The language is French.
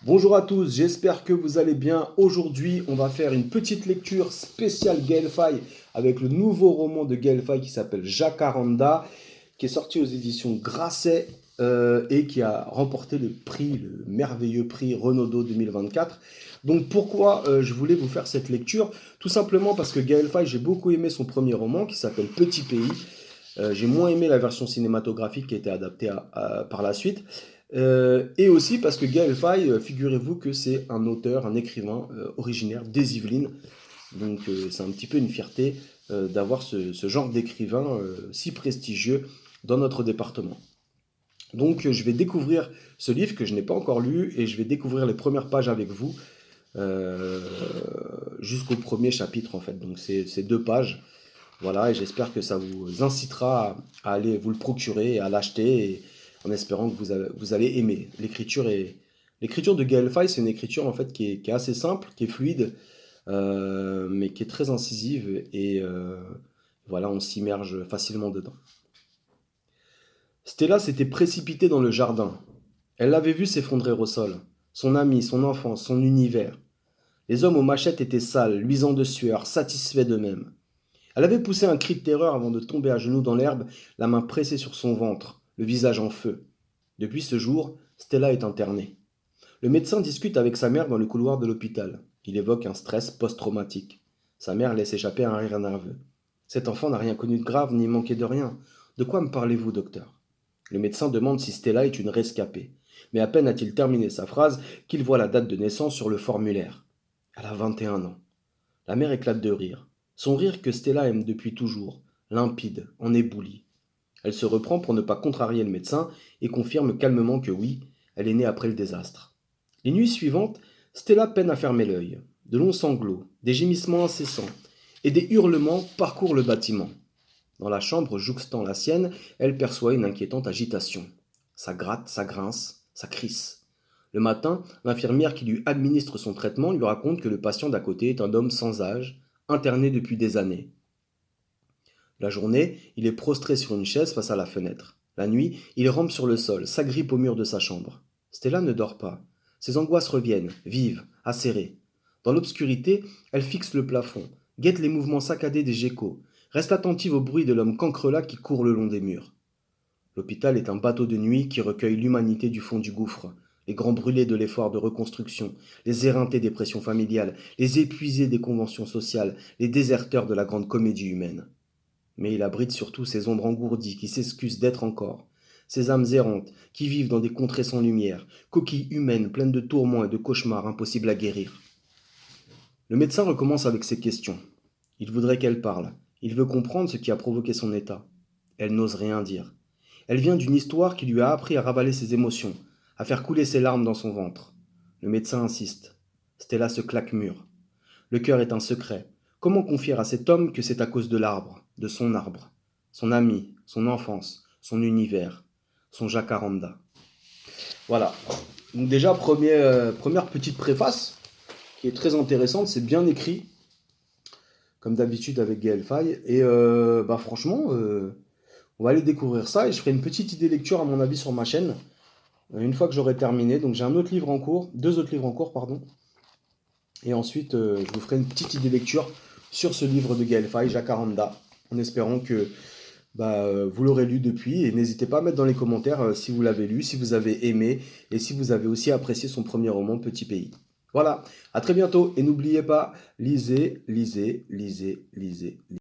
Bonjour à tous, j'espère que vous allez bien. Aujourd'hui, on va faire une petite lecture spéciale Gaël Faye avec le nouveau roman de Gaël Faye qui s'appelle Jacaranda, qui est sorti aux éditions Grasset et qui a remporté le prix, le merveilleux prix Renaudot 2024. Donc pourquoi je voulais vous faire cette lecture? Tout simplement parce que Gaël Faye, j'ai beaucoup aimé son premier roman qui s'appelle Petit Pays. J'ai moins aimé la version cinématographique qui a été adaptée par la suite. Et aussi parce que Gaël Faye, figurez-vous que c'est un auteur, un écrivain originaire des Yvelines. Donc c'est un petit peu une fierté d'avoir ce genre d'écrivain si prestigieux dans notre département. Donc je vais découvrir ce livre que je n'ai pas encore lu et je vais découvrir les premières pages avec vous euh, jusqu'au premier chapitre en fait. Donc c'est 2 pages. Voilà, et j'espère que ça vous incitera à aller vous le procurer et à l'acheter, et en espérant que vous allez aimer. L'écriture de Gaël Faye, c'est une écriture en fait qui est assez simple, qui est fluide, mais qui est très incisive, et voilà, on s'immerge facilement dedans. Stella s'était précipitée dans le jardin. Elle l'avait vu s'effondrer au sol. Son ami, son enfance, son univers. Les hommes aux machettes étaient sales, luisants de sueur, satisfaits d'eux-mêmes. Elle avait poussé un cri de terreur avant de tomber à genoux dans l'herbe, la main pressée sur son ventre, le visage en feu. Depuis ce jour, Stella est internée. Le médecin discute avec sa mère dans le couloir de l'hôpital. Il évoque un stress post-traumatique. Sa mère laisse échapper un rire nerveux. Cet enfant n'a rien connu de grave ni manqué de rien. De quoi me parlez-vous, docteur? Le médecin demande si Stella est une rescapée. Mais à peine a-t-il terminé sa phrase qu'il voit la date de naissance sur le formulaire. Elle a 21 ans. La mère éclate de rire. Son rire que Stella aime depuis toujours, limpide, en éboulis. Elle se reprend pour ne pas contrarier le médecin et confirme calmement que oui, elle est née après le désastre. Les nuits suivantes, Stella peine à fermer l'œil. De longs sanglots, des gémissements incessants et des hurlements parcourent le bâtiment. Dans la chambre jouxtant la sienne, elle perçoit une inquiétante agitation. Ça gratte, ça grince, ça crisse. Le matin, l'infirmière qui lui administre son traitement lui raconte que le patient d'à côté est un homme sans âge, interné depuis des années. La journée, il est prostré sur une chaise face à la fenêtre. La nuit, il rampe sur le sol, s'agrippe au mur de sa chambre. Stella ne dort pas. Ses angoisses reviennent, vives, acérées. Dans l'obscurité, elle fixe le plafond, guette les mouvements saccadés des geckos, reste attentive au bruit de l'homme cancrelat qui court le long des murs. L'hôpital est un bateau de nuit qui recueille l'humanité du fond du gouffre, les grands brûlés de l'effort de reconstruction, les éreintés des pressions familiales, les épuisés des conventions sociales, les déserteurs de la grande comédie humaine. Mais il abrite surtout ces ombres engourdies qui s'excusent d'être encore, ces âmes errantes qui vivent dans des contrées sans lumière, coquilles humaines pleines de tourments et de cauchemars impossibles à guérir. Le médecin recommence avec ses questions. Il voudrait qu'elle parle. Il veut comprendre ce qui a provoqué son état. Elle n'ose rien dire. Elle vient d'une histoire qui lui a appris à ravaler ses émotions, à faire couler ses larmes dans son ventre. Le médecin insiste. Stella se claque mûre. Le cœur est un secret. Comment confier à cet homme que c'est à cause de l'arbre, de son ami, son enfance, son univers, son jacaranda? Voilà. Donc déjà, première petite préface qui est très intéressante, c'est bien écrit, comme d'habitude avec Gaël Faye. Et bah franchement, on va aller découvrir ça et je ferai une petite idée lecture à mon avis sur ma chaîne une fois que j'aurai terminé. Donc j'ai un autre livre en cours, 2 autres livres en cours, pardon. Et ensuite, je vous ferai une petite idée lecture sur ce livre de Gaël Faye, Jacaranda, en espérant que vous l'aurez lu depuis. Et n'hésitez pas à mettre dans les commentaires si vous l'avez lu, si vous avez aimé, et si vous avez aussi apprécié son premier roman, Petit Pays. Voilà, à très bientôt, et n'oubliez pas, lisez, lisez, lisez, lisez.